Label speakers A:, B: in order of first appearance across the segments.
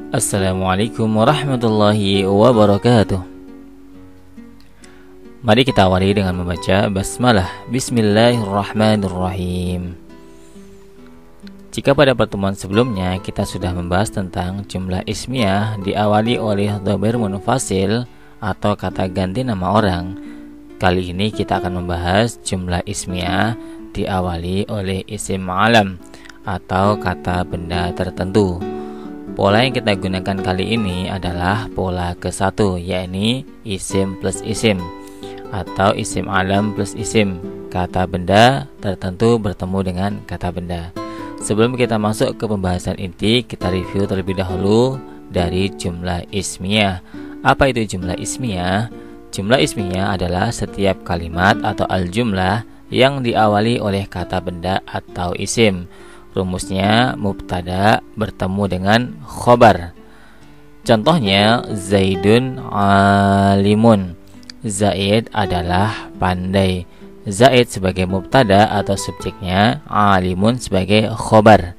A: Assalamualaikum warahmatullahi wabarakatuh. Mari kita awali dengan membaca basmalah. Bismillahirrahmanirrahim. Jika pada pertemuan sebelumnya kita sudah membahas tentang jumlah ismiyah diawali oleh dhamir munfasil atau kata ganti nama orang, kali ini kita akan membahas jumlah ismiyah diawali oleh isim alam atau kata benda tertentu. Pola yang kita gunakan kali ini adalah pola ke-1, yakni isim plus isim atau isim alam plus isim. Kata benda tertentu bertemu dengan kata benda. Sebelum kita masuk ke pembahasan inti, kita review terlebih dahulu dari jumlah ismiyah. Apa itu jumlah ismiyah? Jumlah ismiyah adalah setiap kalimat atau al-jumlah yang diawali oleh kata benda atau isim. Rumusnya mubtada bertemu dengan khobar. Contohnya Zaidun alimun. Zaid adalah pandai. Zaid sebagai mubtada atau subjeknya, alimun sebagai khobar,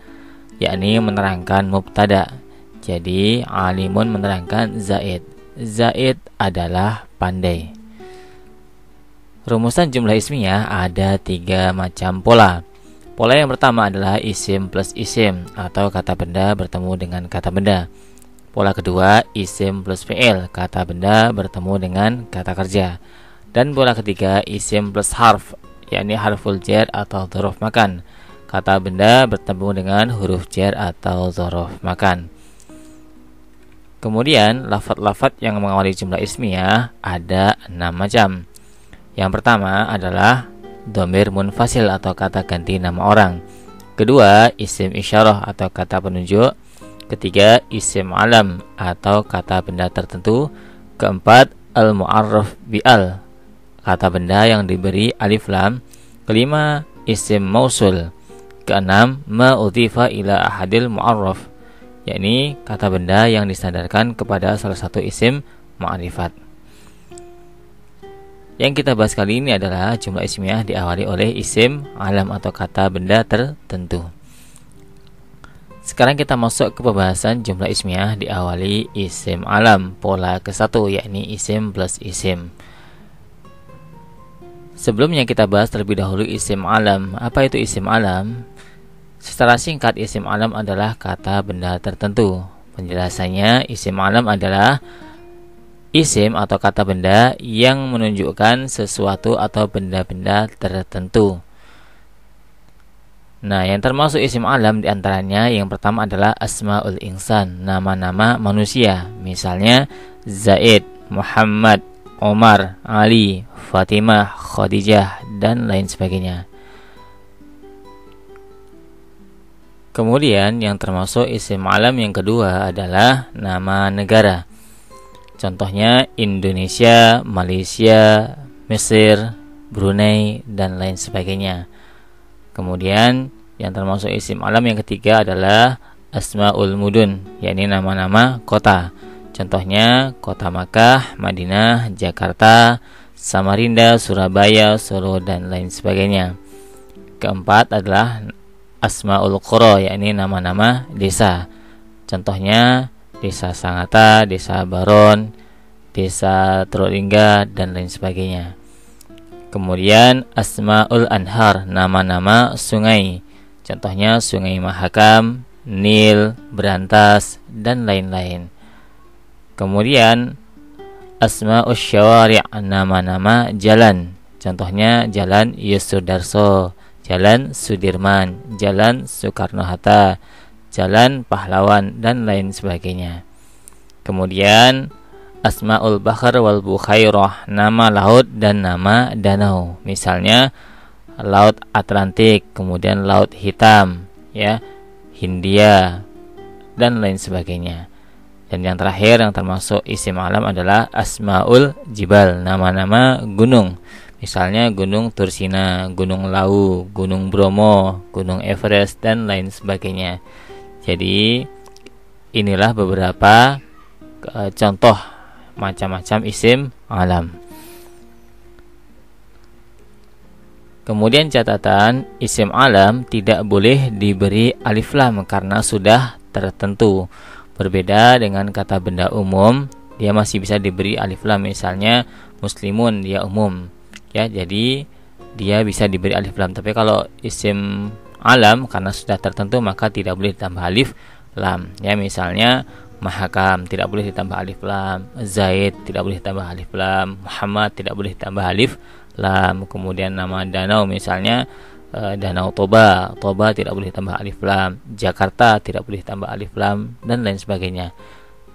A: yakni menerangkan mubtada. Jadi alimun menerangkan Zaid. Zaid adalah pandai. Rumusan jumlah ismiyah ada 3 macam pola. Pola yang pertama adalah isim plus isim atau kata benda bertemu dengan kata benda. Pola kedua isim plus fi'il, kata benda bertemu dengan kata kerja. Dan pola ketiga isim plus harf, yakni harful jar atau dzaraf makan, kata benda bertemu dengan huruf jar atau dzaraf makan. Kemudian lafaz-lafaz yang mengawali jumlah ismiyah ada 6 macam. Yang pertama adalah dhamir munfasil atau kata ganti nama orang. Kedua, isim isyarah atau kata penunjuk. Ketiga, isim alam atau kata benda tertentu. Keempat, al-mu'arraf bi'al, kata benda yang diberi alif lam. Kelima, isim mausul. Keenam, ma udhifa ila ahadil mu'arraf, yakni kata benda yang disandarkan kepada salah satu isim ma'rifat. Yang kita bahas kali ini adalah jumlah ismiyah diawali oleh isim alam atau kata benda tertentu. Sekarang kita masuk ke pembahasan jumlah ismiyah diawali isim alam, pola ke-1, yakni isim plus isim. Sebelumnya kita bahas terlebih dahulu isim alam. Apa itu isim alam? Secara singkat, isim alam adalah kata benda tertentu. Penjelasannya, isim alam adalah isim atau kata benda yang menunjukkan sesuatu atau benda-benda tertentu. Nah, yang termasuk isim alam diantaranya yang pertama adalah asmaul insan, nama-nama manusia. Misalnya Zaid, Muhammad, Omar, Ali, Fatimah, Khadijah, dan lain sebagainya. Kemudian yang termasuk isim alam yang kedua adalah nama negara. Contohnya Indonesia, Malaysia, Mesir, Brunei, dan lain sebagainya. Kemudian yang termasuk isim alam yang ketiga adalah asmaul mudun, yakni nama-nama kota. Contohnya kota Makkah, Madinah, Jakarta, Samarinda, Surabaya, Solo, dan lain sebagainya. Keempat adalah asmaul qura, yakni nama-nama desa. Contohnya Desa Sangatta, Desa Baron, Desa Trolingga, dan lain sebagainya. Kemudian asmaul anhar, nama-nama sungai. Contohnya Sungai Mahakam, Nil, Berantas, dan lain-lain. Kemudian asmaul syawari', nama-nama jalan. Contohnya Jalan Yosudarso, Jalan Sudirman, Jalan Soekarno-Hatta, Jalan Pahlawan, dan lain sebagainya. Kemudian asmaul bahr wal bukhairah, nama laut dan nama danau. Misalnya Laut Atlantik, kemudian Laut Hitam, ya, Hindia, dan lain sebagainya. Dan yang terakhir yang termasuk isim alam adalah asmaul jibal, nama-nama gunung. Misalnya Gunung Tursina, Gunung Lau, Gunung Bromo, Gunung Everest, dan lain sebagainya. Jadi inilah beberapa contoh macam-macam isim alam. Kemudian catatan, isim alam tidak boleh diberi alif lam karena sudah tertentu. Berbeda dengan kata benda umum, dia masih bisa diberi alif lam. Misalnya muslimun, dia umum ya, jadi dia bisa diberi alif lam. Tapi kalau isim alam karena sudah tertentu maka tidak boleh ditambah alif lam ya. Misalnya Mahakam tidak boleh ditambah alif lam, Zaid tidak boleh ditambah alif lam, Muhammad tidak boleh ditambah alif lam. Kemudian nama danau misalnya Danau Toba, Toba tidak boleh ditambah alif lam, Jakarta tidak boleh ditambah alif lam, dan lain sebagainya.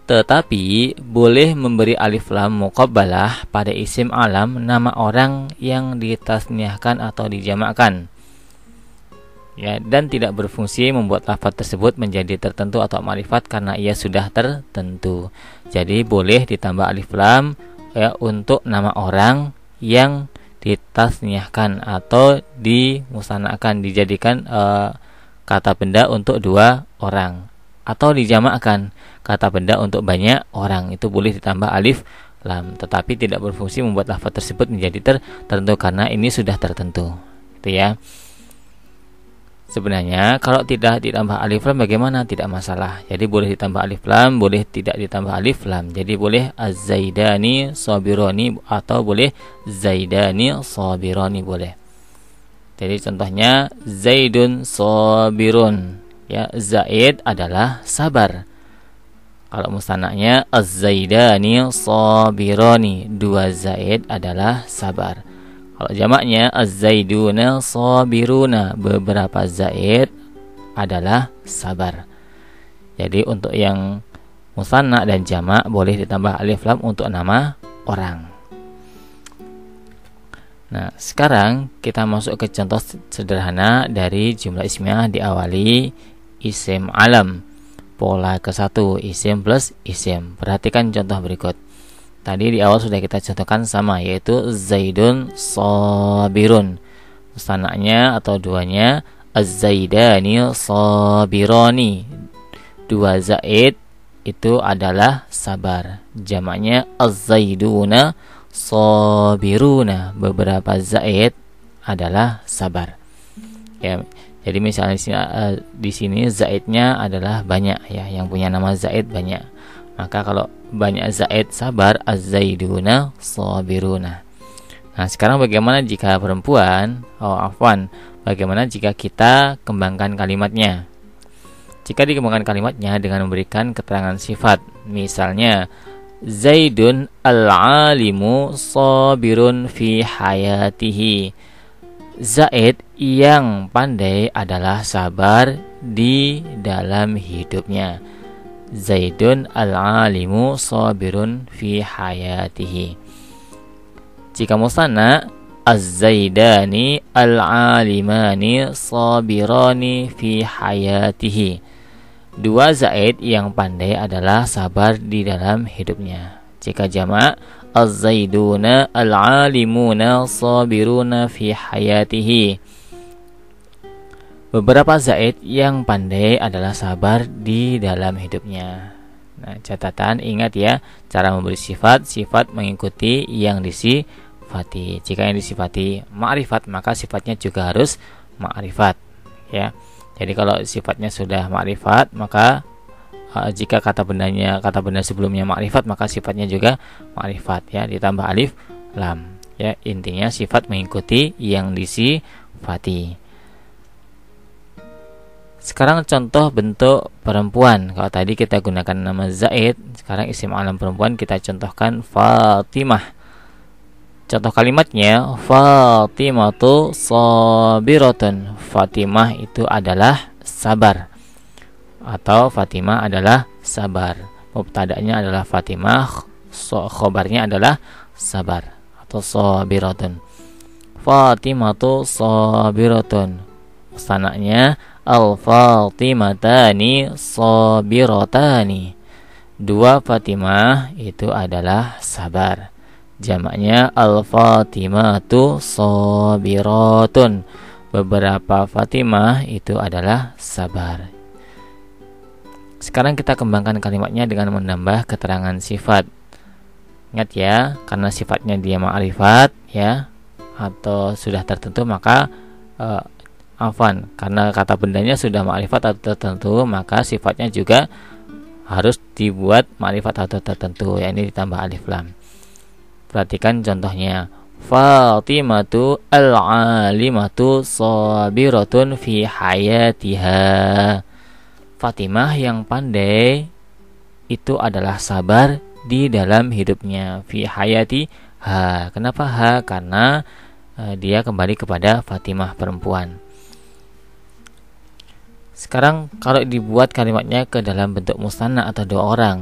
A: Tetapi boleh memberi alif lam muqabbalah pada isim alam nama orang yang ditasniahkan atau dijamakkan ya, dan tidak berfungsi membuat lafaz tersebut menjadi tertentu atau ma'rifat karena ia sudah tertentu. Jadi boleh ditambah alif lam ya untuk nama orang yang ditasniahkan atau dimusanakan, dijadikan kata benda untuk dua orang, atau dijamakkan kata benda untuk banyak orang, itu boleh ditambah alif lam, tetapi tidak berfungsi membuat lafaz tersebut menjadi tertentu karena ini sudah tertentu. Itu ya. Sebenarnya kalau tidak ditambah alif lam bagaimana? Tidak masalah. Jadi boleh ditambah alif lam, boleh tidak ditambah alif lam. Jadi boleh az-zaidani sabirani atau boleh zaidani sabirani boleh. Jadi contohnya Zaidun sabirun ya, Zaid adalah sabar. Kalau musanaknya az-zaidani sabirani, dua Zaid adalah sabar. Kalau jamaknya az-zaiduna sabiruna, beberapa Zaid adalah sabar. Jadi untuk yang musanna dan jamak boleh ditambah alif lam untuk nama orang. Nah, sekarang kita masuk ke contoh sederhana dari jumlah ismiyah diawali isim alam. Pola ke-1, isim plus isim. Perhatikan contoh berikut. Tadi di awal sudah kita contohkan sama, yaitu Zaidun sabirun. Musanaknya atau duanya az-zaidani sabirani. Dua Zaid itu adalah sabar. Jamaknya az-zaiduna sabiruna. Beberapa Zaid adalah sabar. Ya, jadi misalnya di sini Zaidnya adalah banyak ya, yang punya nama Zaid banyak. Maka kalau banyak Zaid sabar, az-zaiduna sabiruna. Nah, sekarang bagaimana jika perempuan? Bagaimana jika kita kembangkan kalimatnya? Jika dikembangkan kalimatnya dengan memberikan keterangan sifat, misalnya Zaidun al-alimu sabirun fi hayatihi. Zaid yang pandai adalah sabar di dalam hidupnya. Zaidun al-alimu sabirun fi hayatihi. Jika musanna, az-zaidani al-alimani sabirani fi hayatihi. Dua Zaid yang pandai adalah sabar di dalam hidupnya. Jika jamak, az-zaiduna al-alimuna sabiruna fi hayatihi. Beberapa Zaid yang pandai adalah sabar di dalam hidupnya. Nah, catatan, ingat ya, cara memberi sifat mengikuti yang disifati. Jika yang disifati ma'rifat, maka sifatnya juga harus ma'rifat ya. Jadi kalau sifatnya sudah ma'rifat, maka jika kata benda sebelumnya ma'rifat, maka sifatnya juga ma'rifat ya, ditambah alif lam ya. Intinya sifat mengikuti yang disifati. Sekarang contoh bentuk perempuan. Kalau tadi kita gunakan nama Zaid, sekarang isim alam perempuan kita contohkan Fatimah. Contoh kalimatnya, Fatimatu sabiratun. Fatimah itu adalah sabar, atau Fatimah adalah sabar. Mubtada'nya adalah Fatimah, khobarnya adalah sabar atau sabiratun. Fatimatu sabiratun. Musanaknya al-Fatimatani sabiratani. Dua Fatimah itu adalah sabar. Jamaknya al-Fatimatu sabiratun. Beberapa Fatimah itu adalah sabar. Sekarang kita kembangkan kalimatnya dengan menambah keterangan sifat. Ingat ya, karena sifatnya dia ma'rifat ya, atau sudah tertentu, maka karena kata bendanya sudah ma'rifat atau tertentu, maka sifatnya juga harus dibuat ma'rifat atau tertentu, yakni ditambah alif lam. Perhatikan contohnya. Fatimatu al-alimatu sabiratun fi hayatiha. Fatimah yang pandai itu adalah sabar di dalam hidupnya. Fi hayati ha. Kenapa ha? Karena dia kembali kepada Fatimah perempuan. Sekarang kalau dibuat kalimatnya ke dalam bentuk musanna atau dua orang,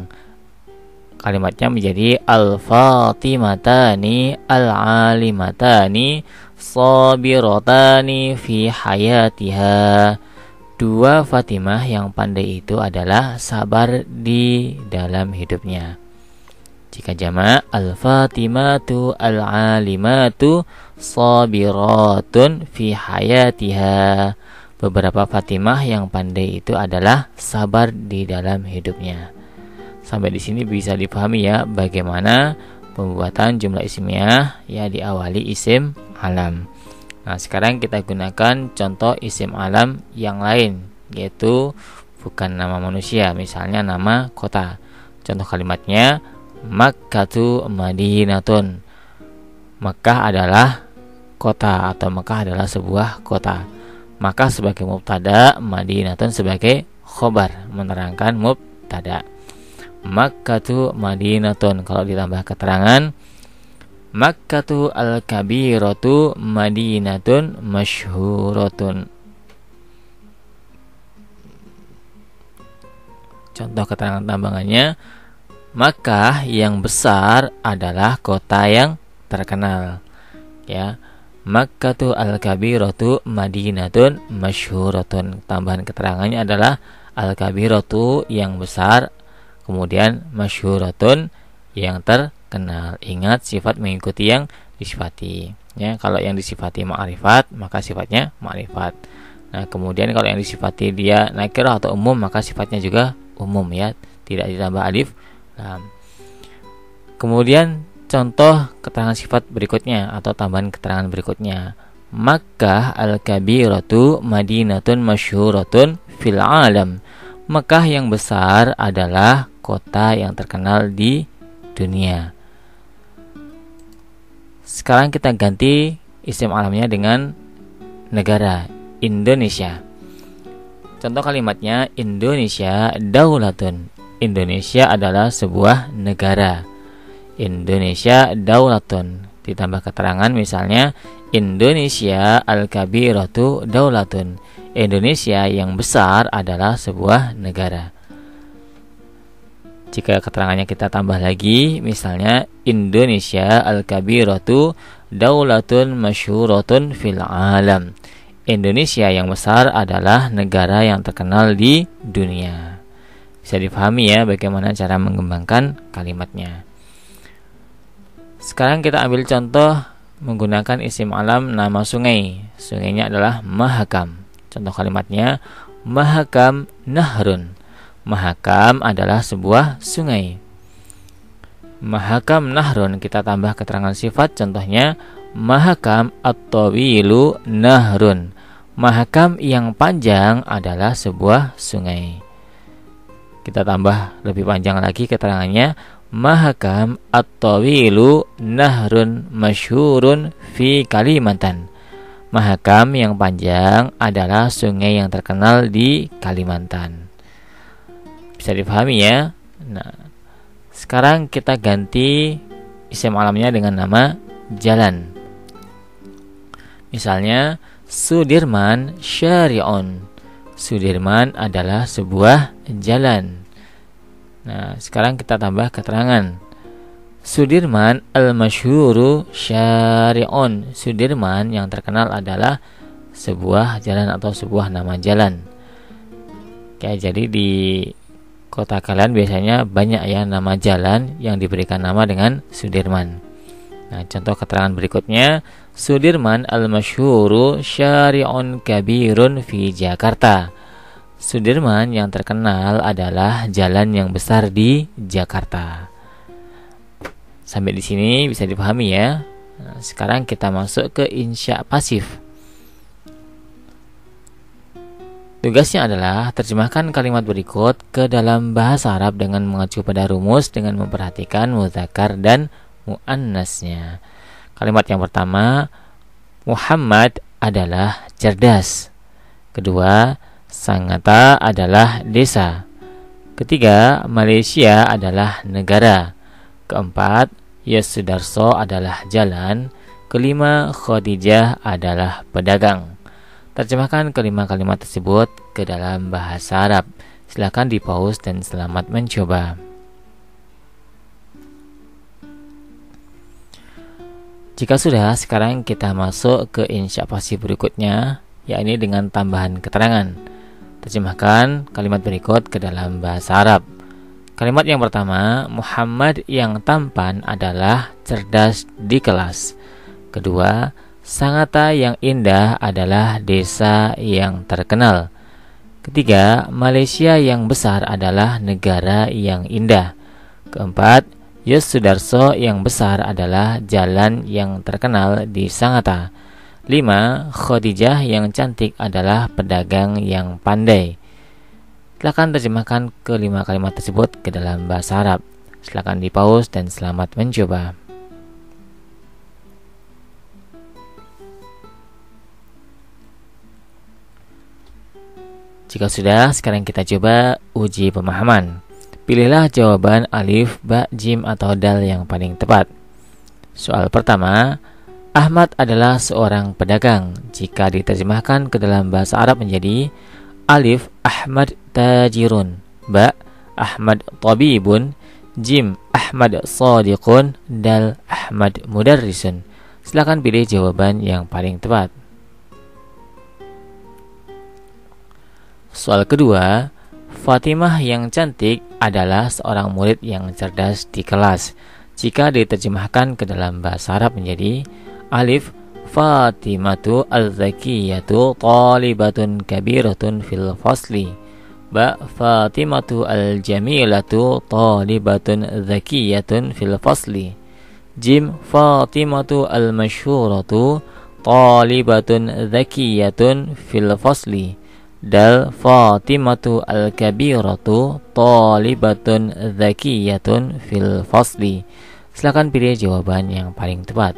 A: kalimatnya menjadi al-fatimatani al-alimatani sabiratani fi hayatiha. Dua Fatimah yang pandai itu adalah sabar di dalam hidupnya. Jika jamak, al-fatimatu al-alimatu sabiratun fi hayatiha. Beberapa Fatimah yang pandai itu adalah sabar di dalam hidupnya. Sampai di sini bisa dipahami ya bagaimana pembuatan jumlah ismiyah ya diawali isim alam. Nah, sekarang kita gunakan contoh isim alam yang lain, yaitu bukan nama manusia, misalnya nama kota. Contoh kalimatnya Makkatu Madinatun. Makkah adalah kota atau Makkah adalah sebuah kota. Makkah sebagai mubtada, Madinatun sebagai khobar, menerangkan mubtada. Makkatu Madinatun. Kalau ditambah keterangan, Makkatu al-kabiratu Madinatun masyhuratun. Contoh keterangan tambahannya, Makkah yang besar adalah kota yang terkenal. Ya. Makkatu al-kabiratu Madinatun masyhuratun. Tambahan keterangannya adalah al-kabiratu yang besar, kemudian masyhuratun yang terkenal. Ingat, sifat mengikuti yang disifati. Ya, kalau yang disifati ma'rifat, maka sifatnya ma'rifat. Nah, kemudian kalau yang disifati dia nakirah atau umum, maka sifatnya juga umum ya, tidak ditambah alif lam. Kemudian contoh keterangan sifat berikutnya atau tambahan keterangan berikutnya. Makkah al-kabiratu Madinatun masyhuratun fil alam. Makkah yang besar adalah kota yang terkenal di dunia. Sekarang kita ganti isim alamnya dengan negara, Indonesia. Contoh kalimatnya Indonesia daulatun. Indonesia adalah sebuah negara. Indonesia daulatun. Ditambah keterangan misalnya Indonesia al-kabiratu daulatun. Indonesia yang besar adalah sebuah negara. Jika keterangannya kita tambah lagi, misalnya Indonesia al-kabiratu daulatun masyhuratun fil alam. Indonesia yang besar adalah negara yang terkenal di dunia. Bisa dipahami ya bagaimana cara mengembangkan kalimatnya. Sekarang kita ambil contoh menggunakan isim alam nama sungai. Sungainya adalah Mahakam. Contoh kalimatnya Mahakam Nahrun. Mahakam adalah sebuah sungai. Mahakam Nahrun, kita tambah keterangan sifat, contohnya Mahakam at-tawilu nahrun. Mahakam yang panjang adalah sebuah sungai. Kita tambah lebih panjang lagi keterangannya, Mahakam at-tawilu nahrun masyhurun fi Kalimantan. Mahakam yang panjang adalah sungai yang terkenal di Kalimantan. Bisa dipahami ya. Nah, sekarang kita ganti isim alamnya dengan nama jalan. Misalnya Sudirman Syari'un. Sudirman adalah sebuah jalan. Nah, sekarang kita tambah keterangan. Sudirman al-masyhuru syari'un. Sudirman yang terkenal adalah sebuah jalan atau sebuah nama jalan. Oke, jadi di kota kalian biasanya banyak ya nama jalan yang diberikan nama dengan Sudirman. Nah, contoh keterangan berikutnya, Sudirman al-masyhuru syari'un kabirun fi Jakarta. Sudirman yang terkenal adalah jalan yang besar di Jakarta. Sampai di sini bisa dipahami ya. Nah, sekarang kita masuk ke insya pasif. Tugasnya adalah terjemahkan kalimat berikut ke dalam bahasa Arab dengan mengacu pada rumus dengan memperhatikan mudzakkar dan muannasnya. Kalimat yang pertama, Muhammad adalah cerdas. Kedua, Sangatta adalah desa. Ketiga, Malaysia adalah negara. Keempat, Yosudarso adalah jalan. Kelima, Khadijah adalah pedagang. Terjemahkan kelima kalimat tersebut ke dalam bahasa Arab. Silakan di-pause dan selamat mencoba. Jika sudah, sekarang kita masuk ke insya pasti berikutnya, yakni dengan tambahan keterangan. Terjemahkan kalimat berikut ke dalam bahasa Arab. Kalimat yang pertama, Muhammad yang tampan adalah cerdas di kelas. Kedua, Sangatta yang indah adalah desa yang terkenal. Ketiga, Malaysia yang besar adalah negara yang indah. Keempat, Yosudarso yang besar adalah jalan yang terkenal di Sangatta. 5. Khadijah yang cantik adalah pedagang yang pandai. Silakan terjemahkan kelima kalimat tersebut ke dalam bahasa Arab. Silakan di-pause dan selamat mencoba. Jika sudah, sekarang kita coba uji pemahaman. Pilihlah jawaban alif, ba, jim, atau dal yang paling tepat. Soal pertama, Ahmad adalah seorang pedagang. Jika diterjemahkan ke dalam bahasa Arab menjadi alif, Ahmad tajirun. Ba, Ahmad tabibun. Jim, Ahmad shadiqun. Dal, Ahmad mudarrisun. Silakan pilih jawaban yang paling tepat. Soal kedua, Fatimah yang cantik adalah seorang murid yang cerdas di kelas. Jika diterjemahkan ke dalam bahasa Arab menjadi alif, Fatimatu al-zakiyatu talibatun kabiratun fil fasli. Ba, Fatimatu al-jamilatu talibatun zakiyatun fil fasli. Jim, Fatimatu al-masyhuratu talibatun zakiyatun fil fasli. Dal, Fatimatu al-kabiratu talibatun zakiyatun fil fasli. Silakan pilih jawaban yang paling tepat.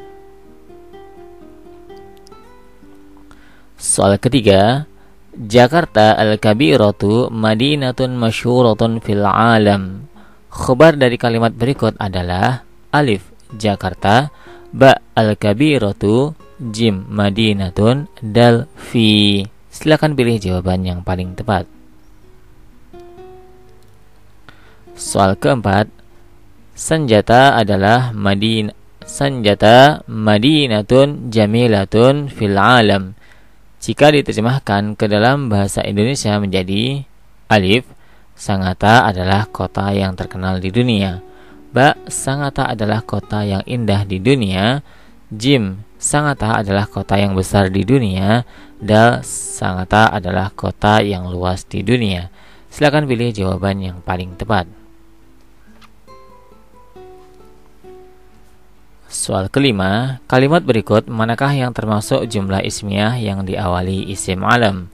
A: Soal ketiga, Jakarta al-kabiratu madinatun masyhuratun fil alam. Khabar dari kalimat berikut adalah alif, Jakarta. Ba, al-kabiratu. Jim, madinatun. Dal, fi. Silakan pilih jawaban yang paling tepat. Soal keempat, senjata madinatun jamilatun fil alam. Jika diterjemahkan ke dalam bahasa Indonesia menjadi alif, Sangatta adalah kota yang terkenal di dunia. Ba, Sangatta adalah kota yang indah di dunia. Jim, Sangatta adalah kota yang besar di dunia. Dal, Sangatta adalah kota yang luas di dunia. Silakan pilih jawaban yang paling tepat. Soal kelima, kalimat berikut manakah yang termasuk jumlah ismiyah yang diawali isim alam?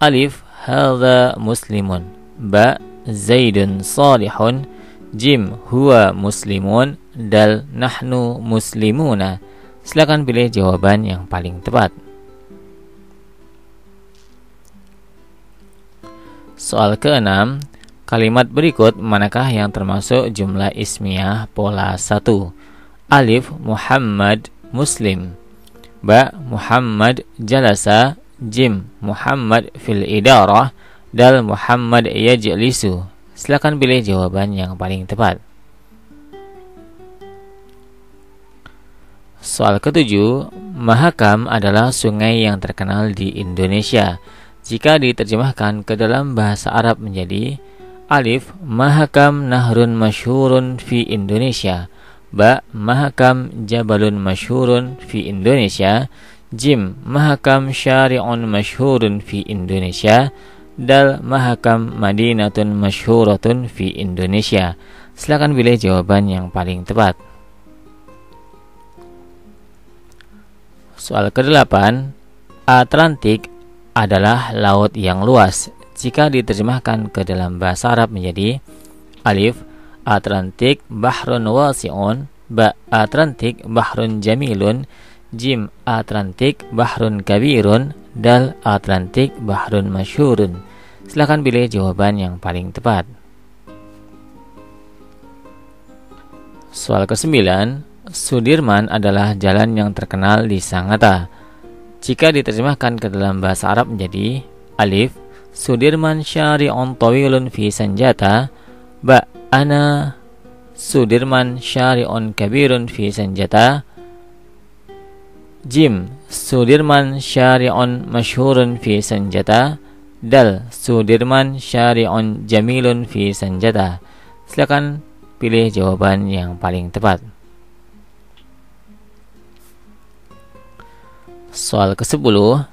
A: Alif, hadza muslimun. Ba, zaidun salihun. Jim, huwa muslimun. Dal, nahnu muslimuna. Silakan pilih jawaban yang paling tepat. Soal keenam, kalimat berikut manakah yang termasuk jumlah ismiyah pola 1? Alif, Muhammad muslim. Ba, Muhammad jalasa. Jim, Muhammad fil idarah. Dal, Muhammad yajlisu. Silakan pilih jawaban yang paling tepat. Soal ketujuh, Mahakam adalah sungai yang terkenal di Indonesia. Jika diterjemahkan ke dalam bahasa Arab menjadi alif, Mahakam nahrun masyhurun fi Indonesia. Ba, Mahakam jabalun masyhurun fi Indonesia. Jim, Mahakam syari'un masyhurun fi Indonesia. Dal, Mahakam madinatun masyhuratun fi Indonesia. Silakan pilih jawaban yang paling tepat. Soal ke-8, Atlantik adalah laut yang luas. Jika diterjemahkan ke dalam bahasa Arab menjadi alif, Atlantik bahrun wasi'un, ba, Atlantik bahrun jamilun, jim, Atlantik bahrun kabirun, dal, Atlantik bahrun masyhurun. Silakan pilih jawaban yang paling tepat. Soal ke-9, Sudirman adalah jalan yang terkenal di Sangatta. Jika diterjemahkan ke dalam bahasa Arab menjadi alif, Sudirman syari'un tawilun fi Sanjata, ba, ana Sudirman syari'un kabirun fi Sanjata, jim, Sudirman syari'un masyhurun fi Sanjata, dal, Sudirman syari'un jamilun fi Sanjata. Silakan pilih jawaban yang paling tepat. Soal ke-10,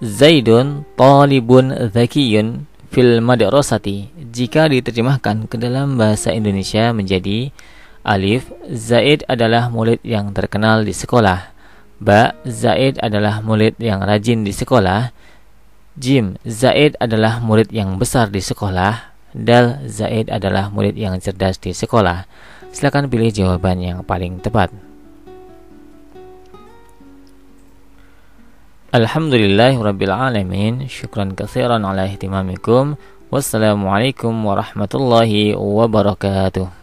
A: Zaidun talibun zakiyun fil madrasati. Jika diterjemahkan ke dalam bahasa Indonesia menjadi alif, Zaid adalah murid yang terkenal di sekolah, ba, Zaid adalah murid yang rajin di sekolah, jim, Zaid adalah murid yang besar di sekolah, dal, Zaid adalah murid yang cerdas di sekolah. Silakan pilih jawaban yang paling tepat. Alhamdulillahirrabbilalamin. Syukran katsiran ala ihtimamikum. Wassalamualaikum warahmatullahi wabarakatuh.